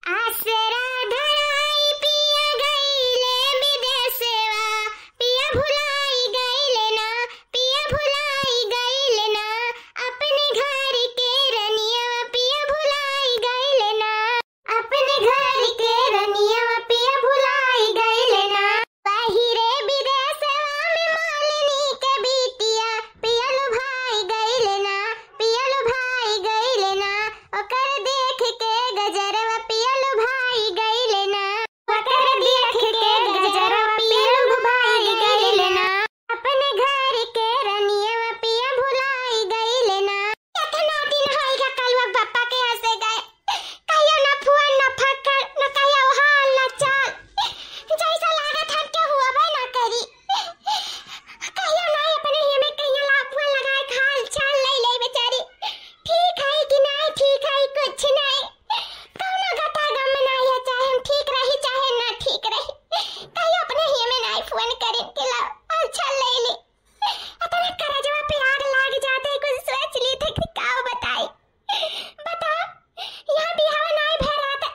आसरा धराई पिया गईले विदेशवा, पिया भुलाई गईले ना, पिया भुलाई गईले ना, अपने घर के रनिया पिया भुलाई गईले ना, अपने घर के रनिया पिया भुलाई गईले ना। बाहिरे विदेशवा में मालिनी के बिटिया पिया लुभाई गईले ना, पिया लुभाई गईले ना, ओकर देख के गजरवा पिया लुभाई गईले ना, ओकर देख के गजरवा पिया लुभाई गईले ना, अपने घर के रनिया पिया भुलाई गईले ना। इतना दिन होइगा कलवा पापा के यहाँ से गए, कहियो ना फुआ ना फक्कर ना कहियो हाल ना चाल, जैसा लागत हम के हुआ बे ना करी, कहियो ना अपने ही में कहियो लाफा लगाए हाल चाल ले ले बेचारी, ठीक है कि नहीं ठीक है कुछ नहीं, कौनो गता गम नहीं है, चाहे हम ठीक रही चाहे ना ठीक रही, कहियो अपने ही में नहीं फोन करे के ला अच्छा ले ले। इतना करजवा पे आग लाग जाते कुछ सोच ली थे कि का बताए, बता यहाँ बिहाव नहीं भर रहा था,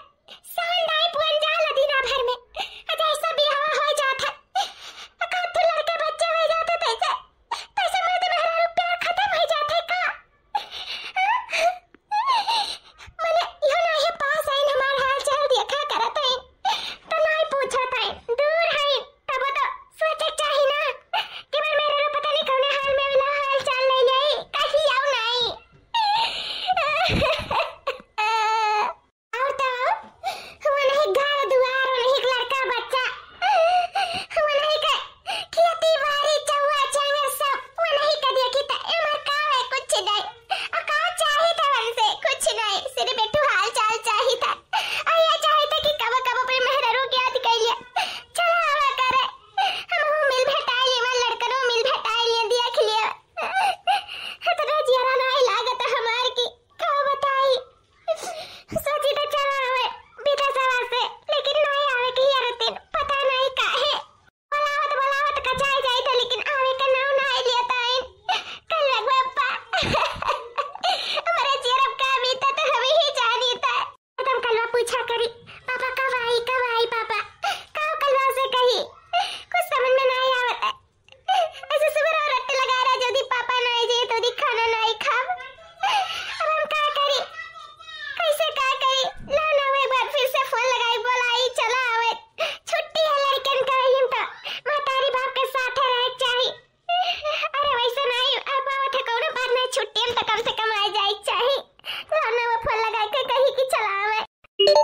सान नहीं पुअन जाला दिना भर में, जैसा बिहाव हो जाता कब तो लड़के बच्चे हो जाते तैसे तैसे मर्द मेहरा प्यार खत्म हो जाते का। मैंने यो नहीं पास आइन हमार हाल चाल देखा करत है तो नहीं पूछत है, दूर है तब तो सोचे चाही ना कि मैं मेरे रो पता नहीं कौन हाल में वाला हाल चाल ले ले कहीं आऊ नहीं। और तो वो नहीं घर दुआर वो नहीं लड़का बच्चा वो नहीं के खेती बाड़ी चौवा चांगर सब वो नहीं के देखी त एमर का है कुछ नहीं, और का चाही था हमसे कुछ नहीं, सिर्फ बेटू हाल चाल चाही था, और ये चाही था कि कब कब अपने मेहरारू के याद कर लिया चला आवा करे हम वो मिल भेटाई लिए मैं लड़कनो मिल भेटाई लिए देख लिया इतना जियारा नहीं लागत हमार की का बताई, सोची तो चला आवे विदेशवा से लेकिन नहीं आवे के यार दिन पता नहीं काहे बोलावत कचाई जाई था लेकिन आवे का नाम नहीं लिया था कल लगवा हमारे चेहरा का बीता तो हमें ही जानी था। तुम कलवा पूछा करी पापा कब आई पापा कब कलवा से कही कुछ समझ में नहीं आवता, ऐसे सुबह रट्टे लगा रहा जल्दी पापा नहीं जे तो दी खाना नहीं खाब, अब हम क्या करी कैसे क्या करी, ला ना एक बार फिर से फोन लगाई बोलाई चला आवे छुट्टी है लड़कन का हिम तो मातारी बाप के साथ रह चाहिए, अरे वैसे नहीं अब आवत है कौनो बात नहीं छुट्टी में तो कम से कम आ जाए चाहिए, ला ना वो फोन लगा के कही कि चला आवे। हेलो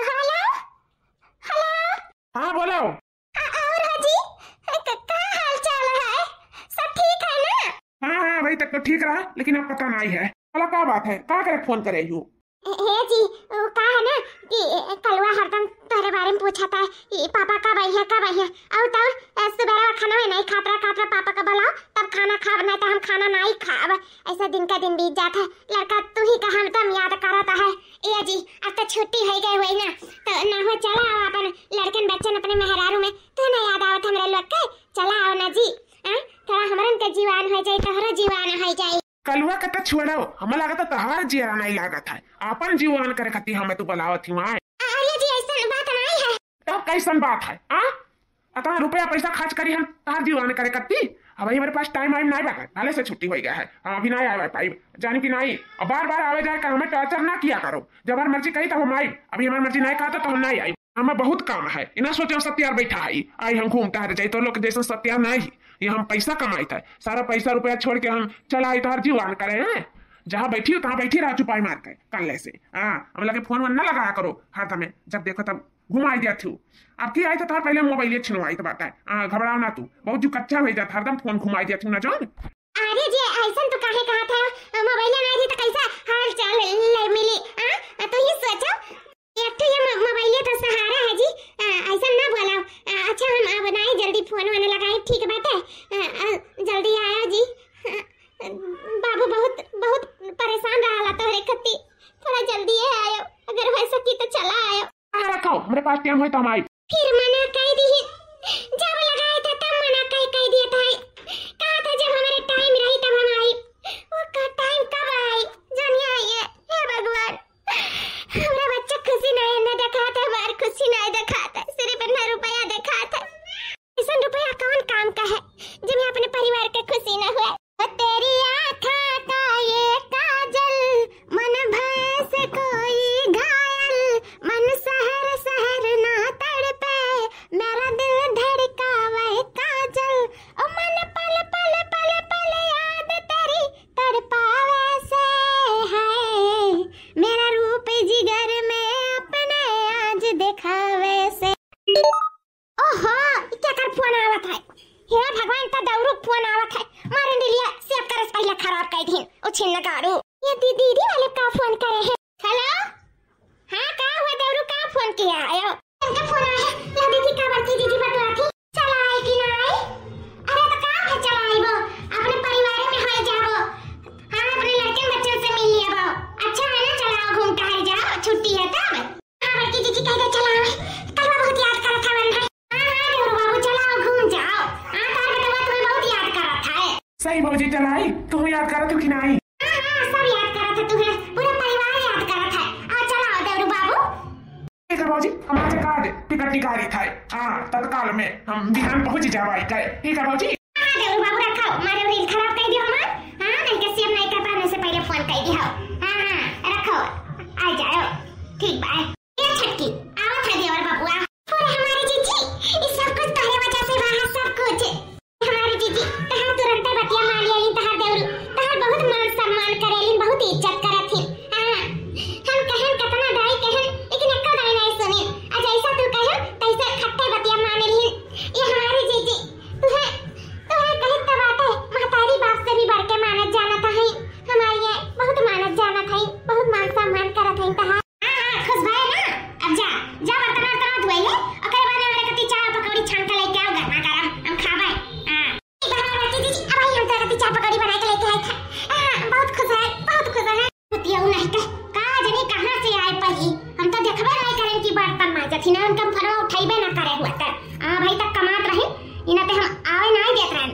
हेलो हाँ बोलो। और हाजी का हाल चाल है, सब ठीक है ना? हाँ अभी तक तो ठीक रहा लेकिन अब पता नहीं है बोला क्या बात है, क्या करे फोन करे यू। हे जी वो का है ना कि कलवा हरदम तेरे बारे में पूछा था ये पापा कब आई है और तब सुबह खाना में नहीं खाता पापा का बुलाओ तब खाना खाब नहीं तो हम खाना नहीं खाब, ऐसा दिन का दिन बीत जाता है, लड़का तू ही का हम तम याद करता है। ए जी अब तो छुट्टी हो गई हुई ना तो ना हो चला आओ अपन लड़कन बच्चन अपने मेहरारू में तो ना याद आवत हमरे लोग के, चला आओ ना जी थोड़ा हमरन के जीवान हो जाए तोहरा जीवान हो जाए। कलुआ कता छोड़ो हमें लगा था तहार जिया नहीं लागत है, अपन जीवन करे खाती हमें तू बुलावत थी वहाँ। अरे जी ऐसा बात नहीं है। तो कैसन बात है अतना रुपया पैसा खर्च करी हम तहार जीवन करे करती, अब हमारे पास टाइम वाइम नहीं बता, पहले से छुट्टी हो गया है, हम अभी नहीं आए पाई जाने की नहीं, और बार बार आवे जाए हमें टॉर्चर ना किया करो, जब हमारी मर्जी कही तब हम आई, अभी हमारी मर्जी नहीं कहा तो हम नहीं आई, हमें बहुत काम है, इना सोचे सत्यार बैठा आई हम घूमता रह जाए तो लोग जैसे सत्यार नहीं, ये हम पैसा कमाई था, सारा पैसा रुपया छोड़ के हम चला आई तो जीवन करे हैं, जहाँ बैठी हो तहाँ बैठी रहा चुपाई मार के कल से हम लगे फोन वन न लगाया करो हाथ में, जब देखो तब घुमाई दिया थी, अब की आई तो तार पहले मोबाइल छिनवाई तो बात है, घबराओ ना तू बहुत जो कच्चा हो जाता हरदम फोन घुमाई दिया थी ना जान। अरे जी ऐसा तो काहे कहा था मोबाइल ना थी तो कैसा हाल चाल ले मिली तो ये सोचो एक तो ये मोबाइल तो सहारा है जी, ऐसा ना बोला। अच्छा हम अब नहीं जल्दी फोन वाने लगाए, ठीक बात है जल्दी आया जी, बाबू बहुत बहुत परेशान रहा तो खत्ती, थोड़ा जल्दी आयो, अगर हो सकी तो चला आयो। रखो मेरे पास टाइम हो तो हम आई, फिर मना कह दी जब लगाया था तब मना कह दिया था, कहा था जब हमारे टाइम रही तब हम आई, वो का टाइम कब आई जानिए, हे भगवान हमारा बच्चा खुशी छिन्न कारू। ये दीदी वाले का फोन करे हैं। हेलो हाँ का हुआ देवरू का फोन किया आयो उनका फोन आया ला देखी का बड़की दीदी बतवा थी चला आई कि ना आई। अरे तो का है चला आई वो अपने परिवार में हो जाओ। हां अपने लड़के बच्चों से मिल लिया वो अच्छा है ना चलाओ घूम टहल जाओ छुट्टी है तब। हां बड़की दीदी कह दे चला कल बहुत याद करा था मन। हां देवरू बाबू चलाओ घूम जाओ। हां तार बतवा तुम्हें बहुत याद करा था। सही भौजी चलाई तू याद करा तू कि नहीं। भौजी हमारे कार्ड टिकट निकाली था तत्काल में हम बिहान पहुंच जावाई गए। ठीक है भौजी देवरू बाबू रखो मारे रील खराब कर दियो हमार। हां नहीं के सेव नहीं कर पाने से पहले फोन कर दियो। हां रखो आ जाओ ठीक बा। ये छटकी आवत है देवर बाबूआ पूरे हमारी जीजी इस सब कुछ तोहरे वजह से रहा सब कुछ। हमारी जीजी तहां तुरंत बतिया मान लिया तहां देवरू तहां बहुत मान सम्मान करेलिन बहुत इज्जत करथिन। हां हम कहन कतना दाई कहन लेकिन एक्का दाई नहीं सुनी आज ऐसा तू कहन तैसे खट्टे बतिया मान लिहिन। ये हमारी जीजी तुहे कहे तो बात है महतारी बाप से भी बढ़ के मानत जानत है। हमारी ये बहुत मानत जानत है बहुत मान सम्मान करत है तहां। हां खुश भाई ना अब जा बर्तन तो धोई है ओकर बाद हमरे कति चाय पकौड़ी छान के लेके आओ गरमा गरम हम खाबै। हां बना बच्ची जीजी अब आई हम तो कति चाय पकौड़ी बना के लेके आए थे। हां बहुत खुश है पुतिया नहीं का जनी कहां से आए पही हम तो देखबे नहीं करें कि बर्तन माजत ही ना उनका फरवा उठाइबे ना करे हुआ त भाई तक कमात रहे इनाते हम आवे नहीं देत रहन।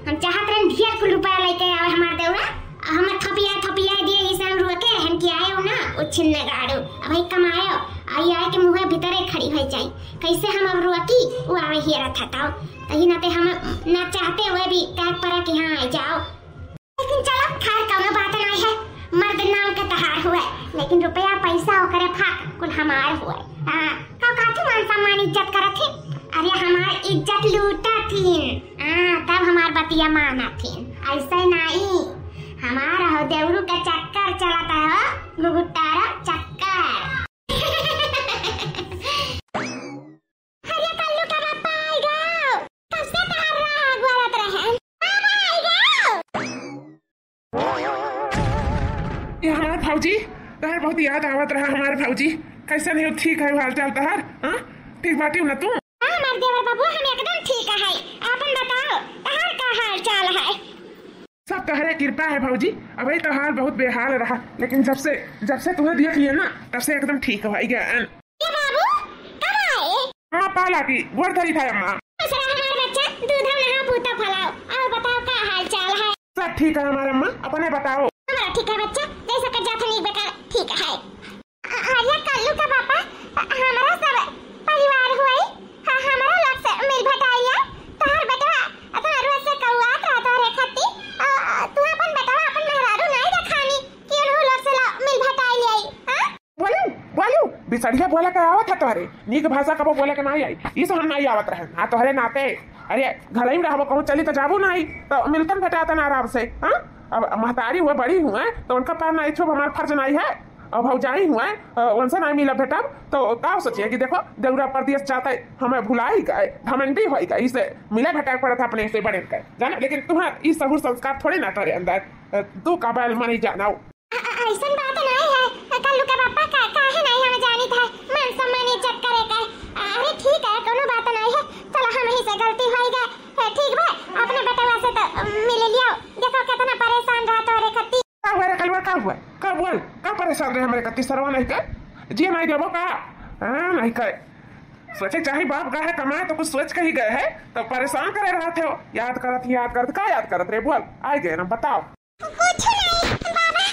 हम चाहत रहन ढेर कुल रुपया लेके आवे हमार देवरा हम थपिया दिए इस हम रुके रहन कि आयो ना ओ छिन्ने गाड़ो भाई कमायो आई के मुंह भीतरे खड़ी हो जाई कैसे हम अब रुकी वो आवे ही रहा था तही नाते हम ना चाहते हुए भी कह पड़ा कि हां आ जाओ। लेकिन चलो खार कोनो बात नहीं है मर्द नाम का तहार हुआ लेकिन रुपया पैसा ओकरे फाक कुल हमार हुआ। हां का काठी मान सम्मान इज्जत करत थी। अरे हमार इज्जत लूटा थी तब हमार बतिया माना थी ऐसा नहीं हमारा हो देवरू का चक्कर चलाता है गुगुटारा चक्कर। अरे कल्लू का बापा आएगा कब से तहार रहा गुआरत रहे ये हमारे भौजी तहार बहुत याद आवत रहा हमारे भौजी कैसे नहीं ठीक है हाल चाल तहार। हां ठीक बाटी ना तू। हां हमार देवर बाबू हम एकदम ठीक है अपन बताओ तहार का हाल चाल है। सब तहरे कृपा है भौजी अबे तो हाल बहुत बेहाल रहा लेकिन जब से तुम्हें देख लिया ना तब से एकदम ठीक हो गया। ये बाबू कब आए। हां पाला की गोर धरी था अम्मा। दूसरा हमारा बच्चा दूध हम नहा पूता फलाओ और बताओ का हाल चाल है। सब ठीक है हमारे अम्मा अपने बताओ। हमारा ठीक है बच्चा जैसा कर जाता नहीं बेटा ठीक है। आर्या कल्लू का पापा हमारा सब परिवार हुई हमारा लोग से मिल भटाइया तहार बेटा तहार से कौआत रहता रे खत्ती तू अपन बेटा अपन मेहरारू नहीं देखानी कि उन लोग से मिल भटाई ले आई। हां बोलू बिसड़िया बोले के आवत है तोहरे नीक भाषा कबो बोले के नहीं आई इस हम नहीं आवत रहे हां तोहरे नाते। अरे घर ही रहबो कहूं चली तो जाबो नहीं तो मिलतन भेटाता ना आराम से। हां अब महतारी हुए बड़ी हुए तो उनका पैर नहीं छुप हमारा फर्ज नहीं है। अब भौजाई हुए उनसे नहीं मिला बेटा तो का सोचिए कि देखो देवरा परदेश जाता है हमें भुलाई गए घमंडी हो गए इसे मिला भेटा पड़ा था अपने से बड़े का जाना लेकिन तुम्हारा इस सबूर संस्कार थोड़े ना तेरे अंदर तू का बैल मानी जाना ऐसा बात नहीं है कल्लू का पापा काहे नहीं हमें जानी था मान सम्मान इज्जत करे का। अरे ठीक है कोनो बात नहीं है चलो हम ही से गलती हो गई ठीक बा अपने बेटा से तो मिल लियो देखो कितना परेशान रहा तो रे खत्ती का हुआ रे कलवा का हुआ का बोल का परेशान रहे हमारे कत्ती सरवा नहीं का जी नहीं देबो का नहीं का सोचे चाहे बाप गए कमाए तो कुछ सोच के ही गए है तो परेशान करे रहा थे याद करत का याद करत रे बोल आए गए ना बताओ। कुछ नहीं बाबा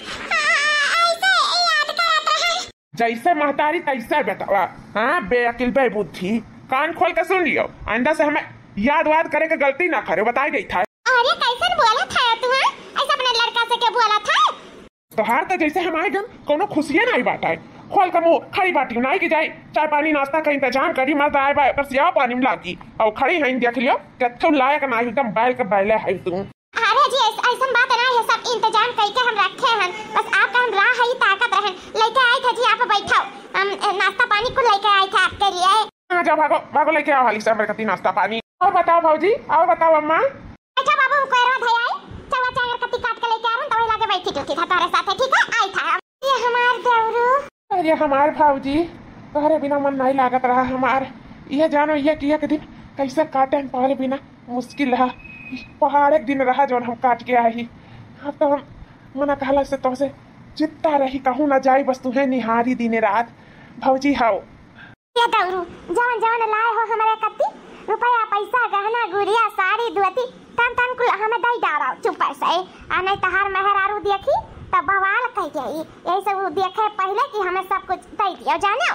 ऐसे याद करत रहे जैसे महतारी तैसे बेटा। हां बेअकिल बेबुद्धि कान खोल के सुन लियो आइंदा से हमें याद करे के गलती ना करे बताई गई था। अरे कैसे बोला था तू ऐसा अपने लड़का से क्या बोला था। तोहार तो जैसे हमारे घर कोनो खुशियां नहीं बांटा खोल का मुंह खड़ी बाटी नहीं की जाए चाय पानी नाश्ता का इंतजाम करी मत आए बाय बस या पानी में लागी और खड़ी है देख लियो कत्थो लायक ना एकदम बैल के बैले है तू। अरे जी ऐसा बात नहीं है सब इंतजाम करके हम रखे हैं बस आपका हम राह है ताकत रहन लेके आए थे जी आप बैठो हम नाश्ता पानी को लेके आए थे आपके लिए। हां जा भागो लेके आओ हाली से हमरे कती नाश्ता पानी। और बताओ भौजी और बताओ अम्मा। अच्छा बाबू कोयरा धयाई चावा चांगर कती काट के लेके आ रहा हूं तो लगे बैठी जुटी था तारे साथे, ठीक है, आई था ये हमार देवरू। अरे हमार भाऊजी तोहरे बिना मन नहीं लागत रहा हमार। ये जानो ये कि एक दिन कैसे काटे हम तोहरे बिना मुश्किल रहा। पहाड़ एक दिन रहा जो हम काट के आई। अब तो हम मना कहला से तोसे चित्ता रही कहूँ ना जाई, बस तुम्हें निहारी दिन रात। भौजी हाओ ये देवरू जवन जवन लाए हो हमारे कत्ती रुपया पैसा गहना गुड़िया साड़ी दुअती तन तन कुल हमें दई डारा चुप से आ नहीं तहार मेहरारू देखी तब बवाल कह गई। यही सब देखे पहले कि हमें सब कुछ दई दियो जानो।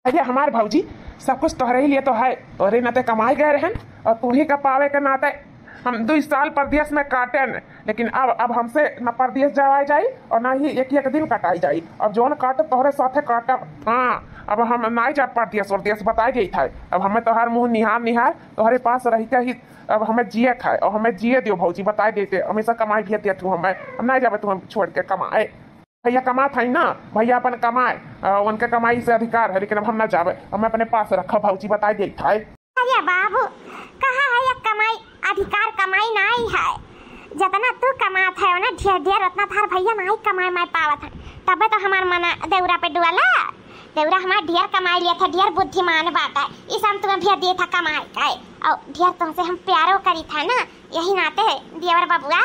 अरे हमार भौजी सब कुछ तोहरे ही लिए तो है, तोहरे नाते कमाए गए रहन और तू ही का पावे के नाते हम 2 साल परदेश में काटे न। लेकिन अब हमसे न परदेश जावाई जाई और ना ही एक दिन कटाई जाई। अब जोन काटे तोहरे साथे काटब। हाँ अब हम नहीं जा परदेश और बताई गई था। अब हमें तोहार मुँह निहार तोहरे पास रही के ही अब हमें जिए खाए और हमें जिए दियो भौजी, बताई देते हमेशा कमाई भी दिया तू हमें। हम नहीं जाबे तू हम छोड़ के कमाए। भैया कमा था ना, भैया अपन कमाए उनके कमाई से अधिकार है, लेकिन अब हम ना जाबे, हमें अपने पास रखा भौजी, बताई दे था। अरे बाबू कहाँ है ये कमाई अधिकार, कमाई नहीं है। जितना तू कमात है ना ढेर ढेर उतना थार भैया नहीं कमाए मैं पावत है। तबे तो हमार मना देवरा पे डुआला। देवरा हमार ढेर कमाई लिया था, ढेर बुद्धिमान बात है। इस हम तुम्हें भी दिए था कमाई का और ढेर तुमसे हम प्यारो करी था ना, यही नाते है देवर बबुआ।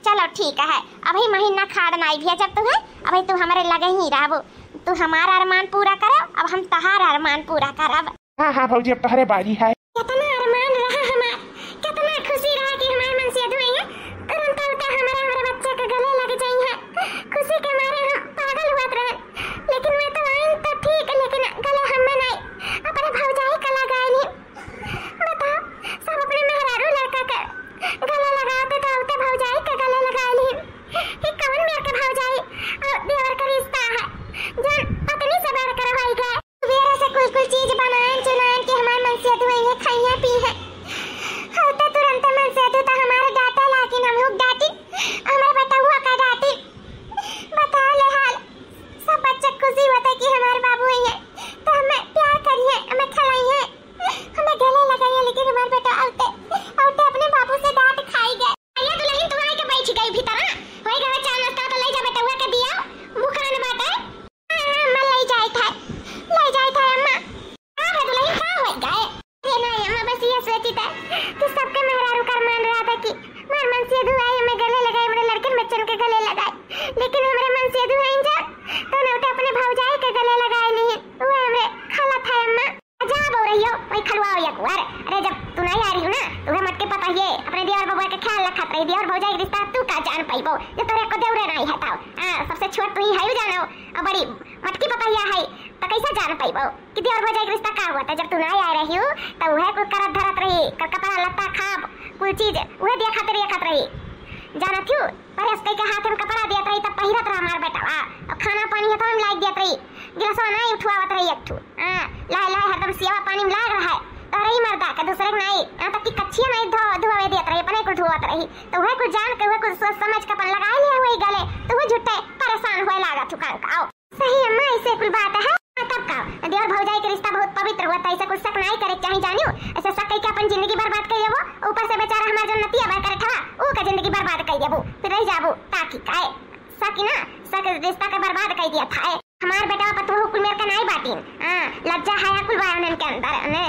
चलो ठीक है, अभी महीना खाड़ नहीं भी जब तुम्हें अभी तू हमारे लगे ही रहबो। तू हमारा अरमान पूरा करो, अब हम तहार अरमान पूरा करब। हाँ भौजी अब तोहरे बारी है। कितना अरमान रहा हमार, कितना खुशी रहा कि हमारे मन से दुआई है तुरंत हमारे बच्चे के गले लग जाई है। खुशी के मारे हम पागल हुआ रहे, लेकिन मैं तो आई तो ठीक, लेकिन गले हम में नहीं अपने भौजाई का लगाए नहीं। बताओ सब अपने मेहरारू लड़का का गले लगाते तो उते भौजाई का गले लगाए नहीं। ये कौन मेरे के भौजाई और देवर का रिश्ता है जो पत्नी से बढ़ कर होई गए। वेरे से कुछ चीज बनाए चुनाए कि हमारे मन से दुआई है खाइया पी है होते तुरंत मन से तो हमारे डाटा लेकिन हम लोग डाटी हमारे बेटा हुआ का डाटी। बता ले हाल सब बच्चे खुशी होते कि हमारे बाबू है तो हमें प्यार करिए, हमें खिलाइए, हमें गले लगाइए, लेकिन हमारे बेटा आउटे अपने बाबू से डांट खाई गए। आइए दुल्हन तू आई के बैठ गई भीतर होई गए चाय नाश्ता तो ले जा बेटा हुआ के दिया मुखान बाटे। हां मैं ले जाई था अम्मा। हां है दुल्हन का हो गए ये ना अम्मा, बस ये सोची था कि सबके मेहरारू कर मान रहा था कि मार मन से दुआई हमें गले लगाए, मेरे लड़के बच्चन के गले लगाए, लेकिन हमारे मन से दुआई जा तो नौटे अपने भौजाई के गले लगाए नहीं। वो हमें खाला था अम्मा। जा बोल रही हो वही खलवाओ या कुआर। अरे जब तू नहीं आ रही हो ना तुम्हें मत के पता ये अपने देवर बबुआ के ख्याल रखत रही। देवर भौजाई के रिश्ता तू का जान पाइबो जो तोरे को देवरे नहीं हटाओ। हां सबसे छोट तू ही है जानो और बड़ी मटकी पता है तो कैसे जान पाइबो कि देवर भौजाई के रिश्ता का हुआ था। जब तू नहीं आ रही हो तो वह कुछ करत धरत रही कपड़ा लत्ता खाब कुल चीज वह दिया खातिर रही जाना थी। पर इसके के हाथ में कपड़ा दिया रही तब पहिरत रहा हमार बेटा और खाना पानी है तो हम लाइक दिया रही गिलासवा नहीं उठवावत रही एक ठू। हां लाए हरदम सेवा पानी में लाग रहा है तो रही मर्दा के दूसरे के नहीं तब की कच्ची नहीं धोवे देत रही अपने को धोवत रही तो वह कुछ जान के वह कुछ सोच समझ के अपन लगा लिया वही गले तो वह झुट्टे परेशान होए लागा थुकान का। सही अम्मा ऐसे कुल बात है तब का देवर भौजाई के रिश्ता बहुत पवित्र हुआ था, ऐसा कुछ शक नहीं करे चाहे जानियो। ऐसा शक कई के अपन जिंदगी बर्बाद कर देबो, ऊपर से बेचारा हमार जन्नती अब कर ठवा ओ का जिंदगी बर्बाद कर देबो फिर रह जाबो ताकि काए सकी ना सक रिश्ता के बर्बाद कर दिया था। हमार बेटा पतवा कुल मेरे का नहीं बाटीन। हां लज्जा है कुल बायन के अंदर ने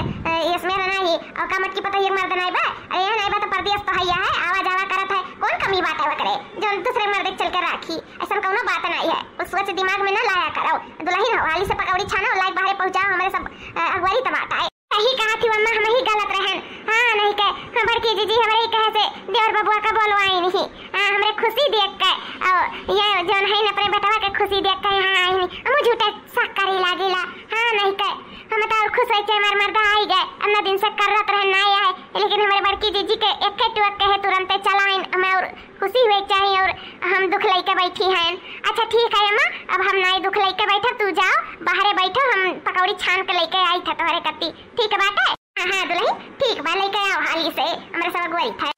इसमें नहीं और कमट की पता ये मर्द नहीं बा। अरे नहीं बा तो परदेश तो है आवाज आवा करत है कौन कमी बात है करे जो दूसरे मर्द चल के राखी ऐसा कोनो बात नहीं है। उस सोच दिमाग में ना लाया करो। दुल्हन वाली से पकौड़ी छानो और लाइक बाहर पहुंचाओ हमारे सब अगवारी टमाटा है। सही कहा थी अम्मा हम ही गलत रहन। हां नहीं के हम बड़की जीजी हमारे कहे से देवर बबुआ का बोलवाई नहीं। हां हमरे खुशी देख के और ये जन है अपने बेटवा के खुशी देख के हां आई नहीं हम झूठे सक्करी लागेला। हां नहीं के हम तो और खुश है के हमार मर्दा आई गए अन्ना दिन से करत रहे नहीं आए, लेकिन हमारे बड़की जीजी के एक टुक कहे तुरंत चलाइन हमें और खुशी हुई चाहिए और हम दुख लेके बैठी हैं। अच्छा ठीक है अम्मा अब हम नहीं दुख लेके बैठे तू जाओ बाहर बैठो हम पकौड़ी छान के लेके आई था तुम्हारे कत्ती ठीक है बात है। हां दुल्हन ठीक बा लेके आओ हाली से हमारे सब गोई था।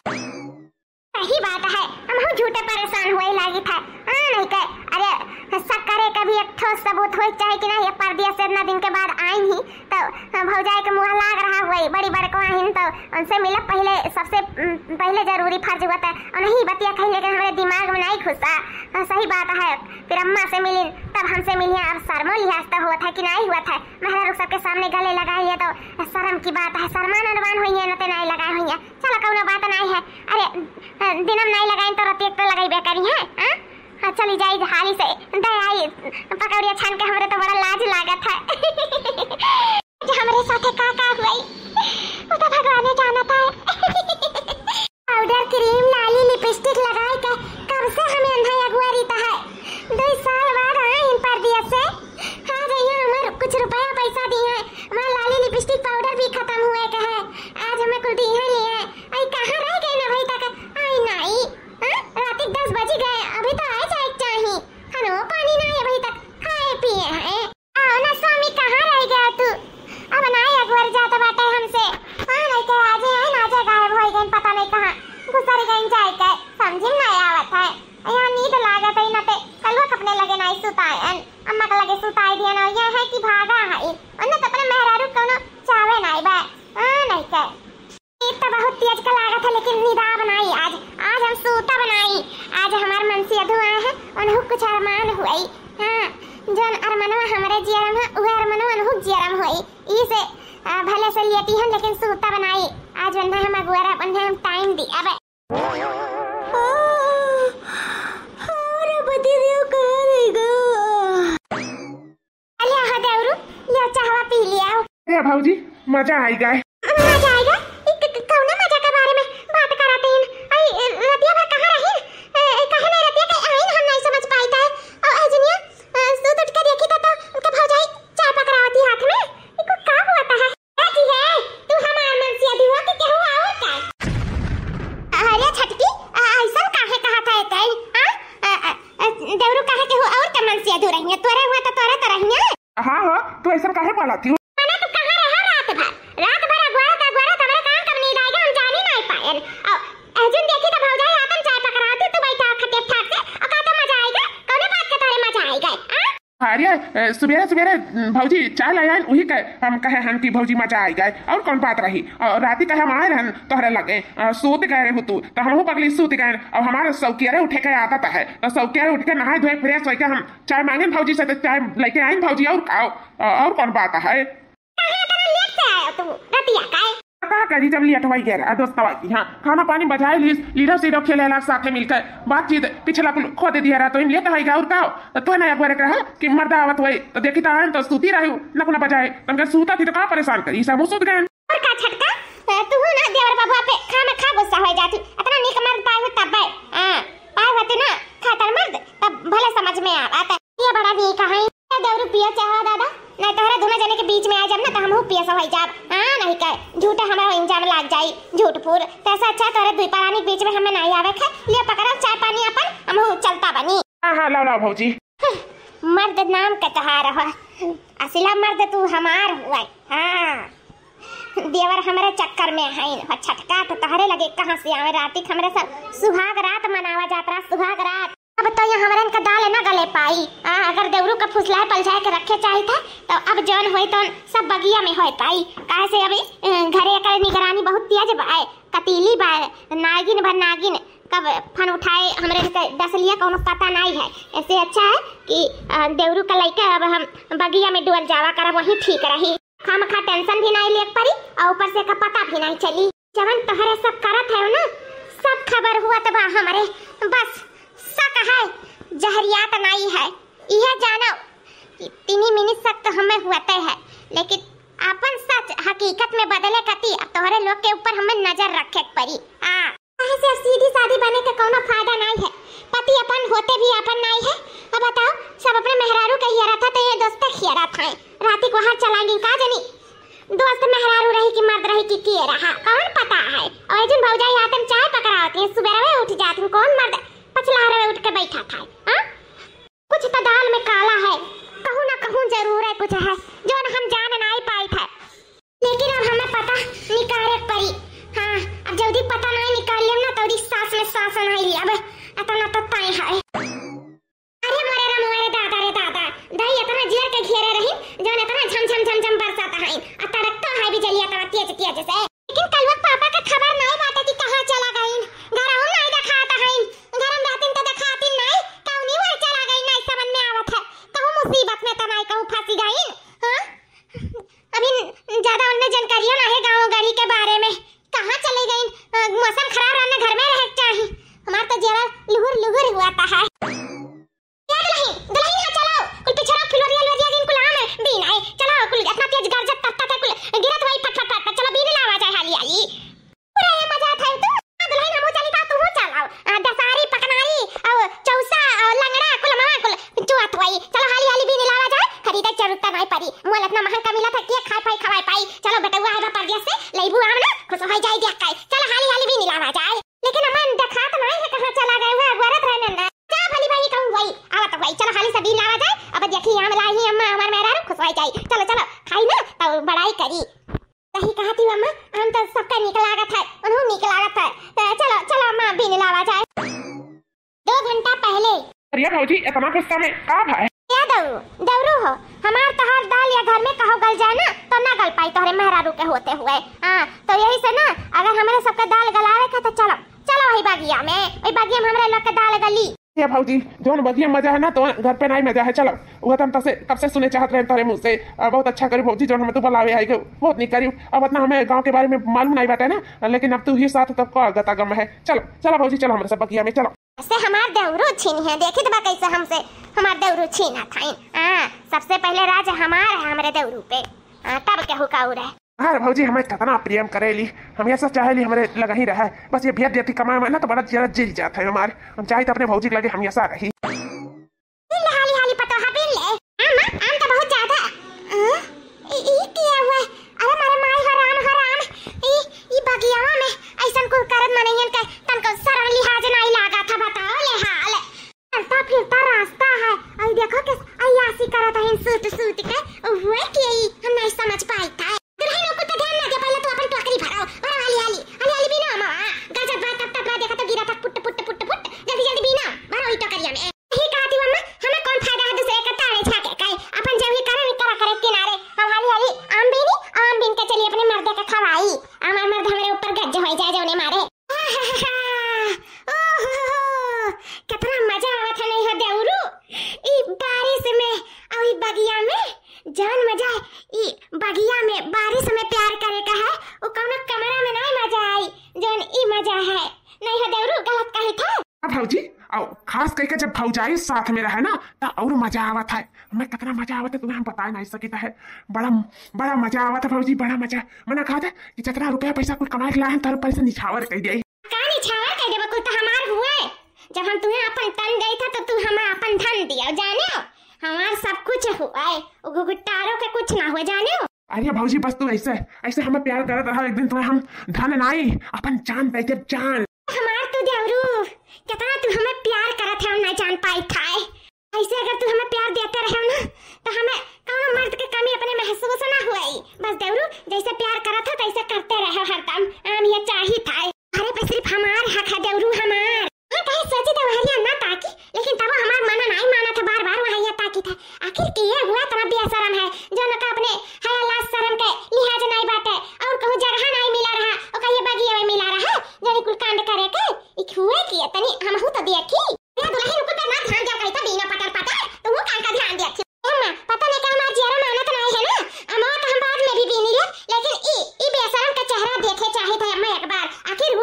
सही बात है हम हो झूठे परेशान हुए लागी था। हां नहीं के अरे शक करे कभी एक ठोस सबूत होई चाहे कि नहीं परदेश से इतना दिन के बाद आई ही तो भौजाई के मुँह लाग रहा हुई बड़ी बड़को हिन तो उनसे मिला पहले सबसे पहले जरूरी फर्ज हुआ था और नहीं बतिया कही, लेकिन हमारे दिमाग में नहीं घुसा। सही बात है, फिर अम्मा से मिली तब हमसे मिली, अब शर्मो लिहाज तो हुआ था कि नहीं हुआ था। मेहरा सबके सामने गले लगाई है तो शर्म की बात है, शर्मान अरमान हुई है न तो नहीं लगाई हुई है। चलो कौनो बात नहीं है, अरे दिनम नहीं लगाई तो रतिया तो लगाई बेकरी है। हाँ चली जाई हाली से दयाई पकौड़िया छान के, हमरे तो बड़ा लाज लागत है। हमरे साथे का हुई वो तो भगवान जाना था। पाउडर क्रीम लाली लिपस्टिक लगाए के कब से हमें अंधा अगुआ रीता है। 2 साल बाद आए इन पर दिया से हाँ भैया हमारे कुछ रुपया पैसा दिए हैं, वहाँ लाली लिपस्टिक पाउडर भी खत्म हुए का है। आज हमें कुछ दिए लिए हैं, आई कहाँ रह गए ना भाई तक आई नहीं। रात 10 बज गए, अभी तो आए जाए चाहिए, खानो पानी नहीं अभी तक खाए पिए हैं। आओ ना स्वामी कहाँ रह गया तू, अब नहीं अगवर जाता बाटे हमसे। हाँ नहीं के आज है ना जे गायब हो गए, पता नहीं कहाँ गुजर गए जाए के समझ नहीं आवत है। यहाँ नींद लागत है ना ते कलवा कपने लगे नहीं सुतायन, अम्मा का लगे सुताई दिया ना यहाँ है कि भागा है अन्य तो अपने मेहरारू कोनो चावे नहीं बा। हाँ नहीं के तो बहुत तेज का लागत है, लेकिन निदा बनाई आज हम सूता बनाई। आज हमार मन से अधू आए हैं उन्हों कुछ अरमान हुई। हाँ जोन अरमनवा हमारे जियरम है वह अरमनवा उन्हों जियरम हुई, इसे भले से लेती हैं लेकिन सूता बनाई। आज बंधा हम अगुआरा बंधा हम टाइम दी। अब चाहवा पी लिया। अरे भाऊजी मजा आई गए। मजा आएगा कौन मजा के बारे में बात कराते हैं। आई रतिया भर कहाँ रही, कहाँ नहीं रतिया के आई हम नहीं समझ पाई था। और अजनिया सूत उठ के देखी तो उनका भौजाई चाय पकड़ावती हाथ में, इको का हुआ था है जी है तू हमार मन से अभी हुआ कि क्या हुआ और क्या। अरे छटकी ऐसा काहे कहा था तै देवरू काहे के हुआ और मन से अधूरा रही तोरा हुआ तो तोरा तो रही। हाँ हाँ तो ऐसा काहे बोला थी रात भर अगवारा तुम्हारे कहां कब नींद आएगा हम जान ही नहीं पाए। और अर्जुन देखी तो भौजाई आतम चाय पकड़ाती तू बैठा खटे ठाक से और कहता मजा आएगा कौन बात के तारे मजा आएगा। अरे सवेरे सवेरे भौजी चाय ले आए वही कहे हम कहे हन की भौजी मजा आई गए और कौन बात रही। और राती कहे हम आए रहन तोहरे लगे सूत गए हो तू तो हम पगली सूत गए। अब हमारे सौकियारे उठे के आदत है तो सौकियारे उठ के नहाए धोए फ्रेश होके हम चाय मांगे भौजी से तो चाय लेके आए भौजी और खाओ और कौन बात है। का करी जब लेट होई गया दोस्तवा की। हाँ खाना पानी बजाए लीडर सीडो खेले ला साथ में मिलकर बातचीत पिछला खो दे दिया रहा तो इन लेट होई गया और का तो ना एक बार कहा कि मर्द आवत होई तो देखी तो आन तो सूती रही न कुना बजाए तनका सूता थी तो का परेशान करी सब सूत गए। और का छटका तू ना देवर बाबू पे खा गुस्सा हो जाती इतना नीक मर्द पाए हो तब हां पाए होते ना खातर मर्द तब भले समझ में आता ये बड़ा भी कहां देवर पिया चाहा दादा नहीं तोहरा दोनों जने के बीच में आ जब ना तो हमहू पिया सब हो जाब। हां नहीं कह झूठा हमारा इंजाम लाग जाई झूठपुर तैसा अच्छा तोरे दुई परानी बीच में हमें नहीं आवे खे ले पकड़ा चाय पानी अपन हमहू चलता बनी। हां लाओ भौजी मर्द नाम का कहा रहा असला मर्द तू हमार हुआ। हां देवर हमारे चक्कर में है छटका तो तहरे लगे कहां से आवे राती हमरे सब सुहाग रात मनावा जाता सुहाग रात। अब तो यहाँ हमारे इनका दाल ना गले पाई। अगर देवरू का फुसला पलझाए के रखे चाहिए था तो अब जौन होई तो सब बगिया में होई पाई काहे से अभी घरे का निगरानी बहुत तेज बाय कतीली बाय नागिन भर नागिन कब फन उठाए हमरे डसलिया कोनो पता नहीं है। ऐसे अच्छा है कि देवरू का लइका अब हम बगिया में डुअल जावा कर वही ठीक रही खामखा टेंशन भी नहीं लेक पड़ी और ऊपर से का पता भी नहीं चली जवन तोहरे सब करत है ना सब खबर हुआ तब हमारे बस सक है जहरियात नहीं है यह जानो कि 3 मिनट तक तो हमें हुआते है लेकिन अपन सच हकीकत में बदले कती अब तोहरे लोग के ऊपर हमें नजर रखे पड़ी। ऐसे सीधी सादी बने का कोनो फायदा नहीं है पति अपन होते भी अपन नहीं है। अब बताओ सब अपने मेहरारू का हियरा था तो ये दोस्त हियरा था राती को हर चलाएंगे का जनी दोस्त मेहरारू रही कि मर्द रही कि किए रहा कौन पता है। और जिन भौजाई आतम चाय पकड़ाती है सुबह उठ जाती कौन मर्द पछला रहे उठ के बैठा था। हां कुछ तो दाल में काला है कहूं ना कहूं जरूर है कुछ है जो हम जान नहीं पाई था लेकिन अब हमें पता निकाले पड़ी। हां अब जल्दी पता नहीं निकाल लेम ना तो सांस में सांस नहीं लिया अब इतना तो तय है। अरे मोरे दादा रे दादा दही इतना जीर के घेरे रही जो इतना झम झम झम झम बरसाता है अतड़ जानकारियों ना है गाँव गढ़ी के बारे में। कहाँ चले गई? मौसम खराब रहने घर में रह चाहिए। हमार तो जरा लुहुर लुहुर हुआ था है। दुल्हन दुल्हन हाँ चलो कुल पिछड़ा फुलवरिया लवरिया दिन कुल आम बीन आए। चलो कुल इतना तेज गरजत करता था कुल गिरत वही फट फट फट। चलो बीन लावा जाए हाली आई। पूरा ये मजा था तो दुल्हन हमो चली था तू चलाओ। दसारी पकनारी और चौसा और लंगड़ा कुल मामा कुल चुआत वही। चलो हाली हाली बीन लावा जाए। खरीदा जरूरत नहीं पड़ी। मोल इतना महंगा का मिला था कि खा पाई खवाई पाई। चलो बेटा वो आवा परदेस से लेबू आम ना खुश हो जाए देख के। चलो हाली हाली बीन लावा जाए। लेकिन अमन देखा तो नहीं है कहां चला गए हुआ गरत रहने ना। जा भली भाई कहूं वही आवा तो वही। चलो हाली से बीन लावा जाए। अब देखी आम लाई अम्मा हमार मेरा खुश हो जाए। चलो चलो खाई ना तो बड़ाई करी। सही कहा थी अम्मा आम तो सबका निक लागत है। उन्हों निक लागत है। तो चलो चलो अम्मा बीन लावा जाए। 2 घंटा पहले। अरे भौजी इतना गुस्सा में का भाई? क्या दौरू हो हमार तहार दाल या घर में कहो गल जाए ना तो ना गल पाई तोहरे मेहरारू के होते हुए। हां तो यही से ना अगर हमारे सबका दाल गलावे का तो चलो चलो वही बागिया में हमरे लोग के दाल गली। ये भौजी जोन बढ़िया मजा है ना तो घर पे नहीं मजा है। चलो वो तो हम तसे कब से सुने चाहत रहे तारे मुंह से। बहुत अच्छा करी भौजी जोन हमें तू बुलावे आई गो बहुत नहीं करी। अब इतना हमें गांव के बारे में मालूम नहीं बात है ना लेकिन अब तू ही साथ तब को गता गम है। चलो चलो भौजी चलो हमारे सब बगिया में चलो। से हमार देवरू छीन है देखी तो कैसे हमसे हमार देवरू छीना था। हां सबसे पहले राज हमार है हमरे देवरू पे। तब के हुकाउर है। हाँ भौजी हमें कितना प्रेम करेली हम ऐसा चाहेली हमारे लगा ही रहा है। बस ये भेद देती कमाए में ना तो बड़ा जरा जिल जाता है हमारे। हम चाहे तो अपने भौजी लगे हम ऐसा रही। हाली हाली पता है बिन ले आम तो बहुत ज्यादा ई किया हुआ। अरे मारे माई हराम ई बगिया में ऐसन कुल करत मनैयन के तनको सरल लिहाज नहीं लागा था। बताओ ले हाल चलता फिरता रास्ता है और देखो कि अयासी करत है सूत के हुए कि हम नहीं समझ पाई था। दुल्हन को तो ध्यान ना दे पहले तो अपन टोकरी भराओ और हाली भी ना मामा गजब बात तब देखा तो गिरा था पुट जल्दी भी ना भरो ई टोकरिया में। ही कहती मम्मा हमें कौन फायदा है दूसरे का ताड़े छाके का अपन जब ही करे किनारे हम हाली आम बीन के चलिए अपने मर्दे का खवाई। हमार मर्द हमारे ऊपर गज्जे हो जाए जोने मारे। कितना मजा आवत है नहीं हो देवरू ई बारिश में और ई बगिया में। जान मजा ई बगिया में बारिश में प्यार करे का है वो कौनो कमरा में नहीं मजा आई जोन ई मजा है। नहीं हो देवरू गलत कही था भौजी और खास करके जब भौजाई साथ में रहे ना तो और मजा आवत है। हमें कितना मजा आवत है तुम्हें हम बता नहीं सकता है। बड़ा मजा आवत है भौजी बड़ा मजा। मैंने कहा था कि जितना रुपया पैसा कुछ कमा के लाए हैं तार पैसा निछावर कर दिया। का निछावर कर दे कुल तो हमार हुए। जब हम तुम्हें अपन तन गई था तो तू हमें अपन धन दिया जाने हमार सब कुछ हुआ है गुगुटारो के कुछ ना हुआ जाने। अरे भौजी बस तू ऐसे हमें प्यार करत रहा एक दिन तुम्हें हम धन नहीं अपन जान दे देब जान। हमार तू देवरू कितना तू हमें प्यार करत है हम नहीं जान पाई था। ऐसे अगर तू हमें प्यार देते रहे ना तो हमें कौनो मर्द के कमी अपने महसूस ना हुई। बस देवरू जैसे प्यार करत है तैसे करते रहे हरदम हम ये चाहिए था। अरे बस सिर्फ हमार हक है देवरू हमार। कहीं सोची तो वही ना ताकि लेकिन तब हमार मन नहीं माना था बार वही ताकि था। आखिर किए हुआ तना बेशरम है जो न का अपने हया लाश शर्म के लिहाज नहीं बाटे और कहूं जगह नहीं मिला रहा और कहीं बगिया में मिला रहा जनी कुल कांड करे के ई हुए कि तनी हम हु तो देखी ये दुल्हन को तो ना ध्यान दिया कहता बिना पटर तो वो कान का ध्यान देखी। अम्मा पता नहीं का हमार जेरो मानत नहीं है ना हम तो हम बाद में भी बीनी ले लेकिन ई बेशरम का चेहरा देखे चाहे था अम्मा एक बार। आखिर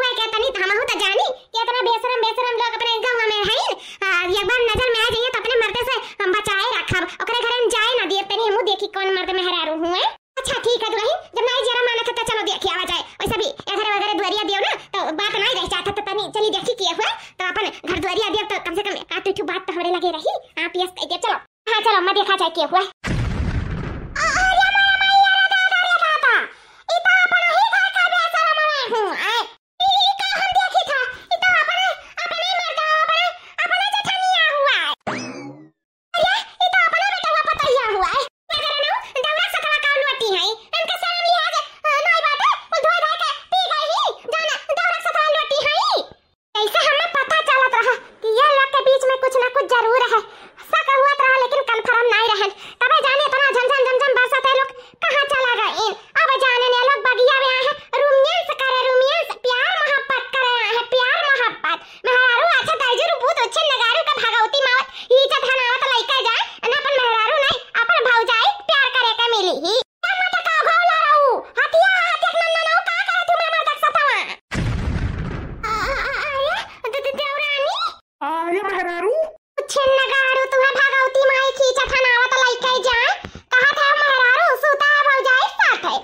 बात है।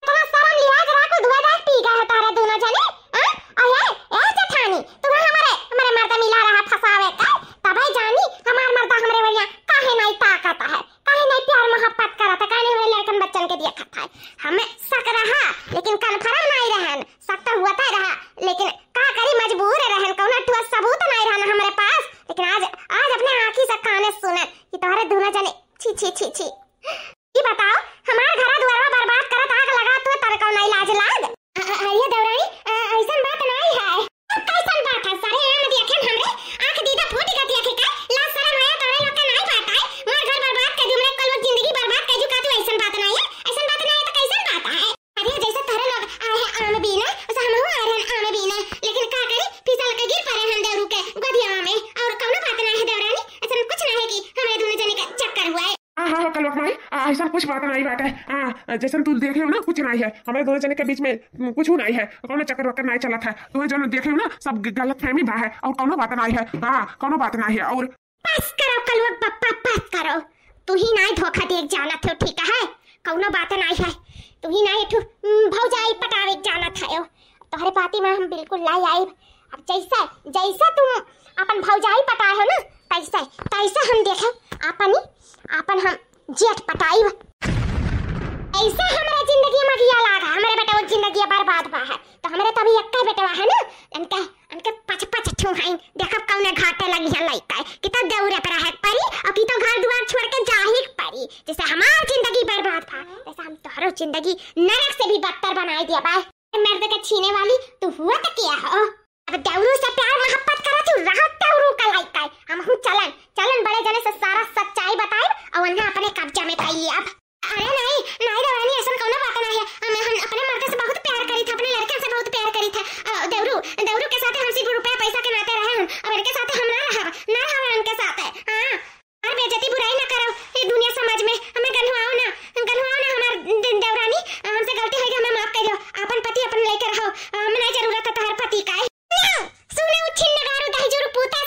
तुम्हारा शर्म लिहाज राखो, धुआ दाग पी गए हो तारे दोनों जने। अरे ए जेठानी, तुम्हें हमारे मर्दा मिला रहा फसावे का, तबे जानी हमार मर्दा हमरे भैया काहे नहीं ताकत है, काहे नहीं प्यार मोहब्बत करता, काहे नहीं हमरे लड़कन बच्चन के दिया खाता है। हमें शक रहा लेकिन कन्फर्म नहीं रहन, शक तो हुआ रहा लेकिन का करी मजबूर रहन, कौनो ठोस सबूत नहीं रहन हमारे पास। लेकिन आज अपने आंखी से काने सुने कि तुम्हारे दोनों जने छी छी छी छी। ये बताओ हमार घर द्वार बर्बाद करत आग लगा तो तर कौन इलाज लाग। ये देवरानी ऐसन बात नहीं है। कैसन बात है सारे आम देखे हमरे आंख दीदा फूट गई देखे का ला शर्म आया तोरे लोग के नहीं पता है। मोर घर बर्बाद कर दूमरे कल जिंदगी बर्बाद कर दू का तू ऐसन बात नहीं है, ऐसन बात नहीं है तो कैसन बात है। अरे जैसे थारे लोग आए हैं आम बीना वैसे हम आ रहे हैं आम बीना, लेकिन का करी फिसल के गिर पड़े हम देवरू के गोदिया में। और कौनो बात नहीं है देवरानी, ऐसा कुछ नहीं है कि हमारे दोनों जने का चक्कर हुआ है। हाँ कलवक माई ऐसा कुछ बात नहीं बात है। जैसे तू देखे हो ना कुछ नहीं है, हमारे दोनों जने के बीच में कुछ नहीं है, कौनो चक्कर वक्कर नहीं चला था। तुम्हें जो देखे हो ना सब गलत फहमी बा है और कौनो बात नहीं है। हाँ कौनो बात नहीं है। और बस करो कलवक पप्पा बस करो, तू ही नहीं धोखा देख जाना था ठीक है, कौनो बात नहीं है। तू ही नहीं ठू भौजाई पटावे जाना था, तुम्हारे पाती में हम बिल्कुल लाई आई। अब जैसा तुम अपन भौजाई पटाए हो ना तैसा हम देखे अपन हम जेठ पटाई। ऐसा हमारा जिंदगी में किया लागा, हमारे बेटा वो जिंदगी बर्बाद बा है तो हमारे तभी एक बेटा है ना उनके पच ठू हैं देखब कौन घाटे लगी है लइका कि तो दौरे पर रह परी और कि तो घर द्वार छोड़ के जाही परी। जैसे हमारी जिंदगी बर्बाद था वैसे हम तोहरो जिंदगी नरक से भी बदतर बनाई दिया बा। मर्द के छीने वाली तू हुआ तो क्या हो। अब दौरू से प्यार मोहब्बत करा तू रहो दौरू का लइका हम चलन बड़े जने से सारा सच्चाई बताए और उन्हें अपने कब्जा में कर लिया। अरे नहीं देवरानी ऐसा कोनो बात नहीं है, हम अपने मर्द से बहुत प्यार करी था, अपने लड़के से बहुत प्यार करी था। दौरू के साथ हम सिर्फ रुपया पैसा के नाते रहे और इनके साथ हम ना रहा उनके साथ है। हां और बेइज्जती बुराई ना करो ये दुनिया समाज में, हमें गनवाओ ना हमार देवरानी, हमसे गलती हो गई हमें माफ कर दो। अपन पति अपन लेकर रहो, हमें नहीं जरूरत है तोहर पति का। सुने उठिन नगारू दहजूर पूता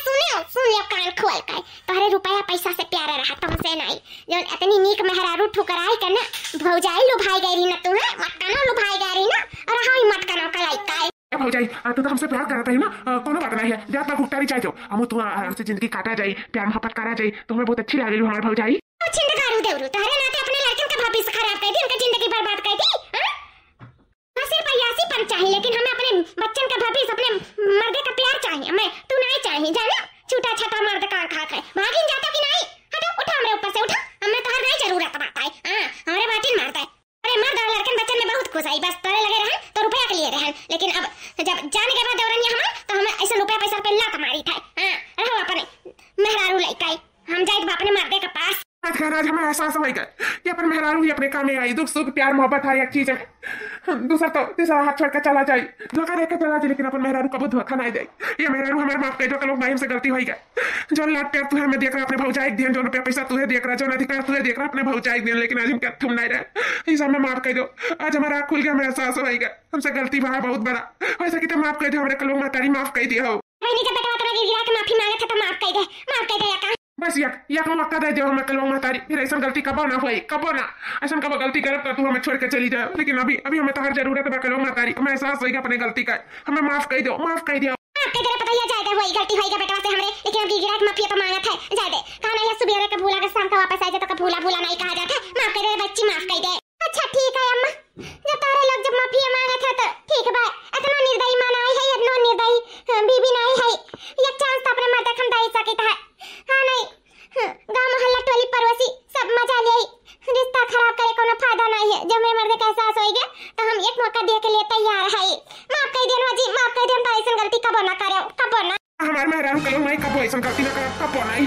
सुनियो कान खोल कर तोहरे रुपया पैसा से प्यार रहा तुमसे नहीं, जो इतनी नीक मेहरारू ठुकराई करना भौजाई लुभाई गई ना, तुम्हें मटकनो लुभाई गई ना और हाई मटकनो का लइका भौजाई तू तो हमसे प्यार करता है ना, कोनो बात नहीं है। जात पर गुप्तारी चाहिए हम तू हमसे जिंदगी काटा जाए प्यार मोहब्बत करा जाए तो हमें बहुत अच्छी लगी हमारी भौजाई। उठिन नगारू देवरू तोहरे नाते अपने लड़के का भविष्य खराब कर दी, उनकी जिंदगी बर्बाद कर दी। हां सिर्फ पैसा पर चाहिए लेकिन हमें अपने बच्चन का भविष्य अपने मर्दे का प्यार चाहिए, हमें तू नहीं चाहिए जाना छूटा छटा मर्द का खा खाए भागिन जाता कि नहीं। हटो उठा हमरे ऊपर से उठा, हमें तोहर नहीं जरूरत बात है। हां हमारे बाटिन मारता है अरे मर्द और लड़कन बच्चन में बहुत खुश आई बस तोरे लगे रहे तो रुपया के लिए रहे, लेकिन अब जब जाने के बाद दौरनिया हम तो हमें ऐसा रुपया पैसा पे लात मारी था। हां रहो अपने मेहरारू लइका हम जाइत अपने मर्दे के पास। आज हमें एहसास होगा कि अपन मेहरारू ही अपने काम में आई, दुख सुख प्यार मोहब्बत हर एक चीज है। दूसरा तो तीसरा हाथ छोड़ कर चला जाए धोखा देकर चला जाए, लेकिन अपन मेहरारू कबू धोखा नहीं दे। ये मेहरारू हमारे माफ कर दो कल भाई हमसे गलती होगी। जो लाख प्यार तू हमें देख रहा अपने भौजाई दिन, जो रुपया पैसा तुझे देख रहा, जो अधिकार तुझे देख रहा अपने भौजाई दिन, लेकिन आज हम क्या तुम नहीं रहे। इस हमें माफ कर दो, आज हमारा खुल गया हमें एहसास होगा हमसे गलती हुआ बहुत बड़ा। वैसे कि तो माफ कर दो हमारे कल मातारी माफ कर दिया हो। माफी मांगे था तो माफ कर दे बस यक मक्का दे दो हमें कल मातारी, फिर ऐसा गलती कबो ना हुई कबो ना ऐसा कबो गलती करब तो तू हमें छोड़ के चली जाए। लेकिन अभी हमें तो हर जरूरत है कल मातारी, हमें एहसास होगा अपने गलती का, हमें माफ कर दो माफ कर दिया। पता ही जाएगा वही गलती होएगा बेटा से हमरे, लेकिन अब गिरा के माफी तो मांगा था जाए दे कहा नहीं सुबह के भूला के शाम का वापस आ जाए तो भूला नहीं कहा जाता। माफ कर दे बच्ची माफ कर दे। अच्छा ठीक है अम्मा, जब तारे लोग जब माफी मांगा था तो ठीक है इतना निर्दयी माना है, इतना निर्दयी बीबी नहीं है, एक चांस तो अपने मर्द खम दे सके था। हां नहीं गांव मोहल्ला टोली पड़ोसी सब मजा ले रिश्ता खराब करे कोनो फायदा नहीं है। जब मेरे मर्द का एहसास होएगा तो हम एक मौका दे के लिए तैयार है। माफ कर देना जी माफ कर देना, ऐसा गलती कबो ना करे कबो ना। हमारे मेहरारू कल नहीं कबो ऐसा गलती ना करे कबो नहीं।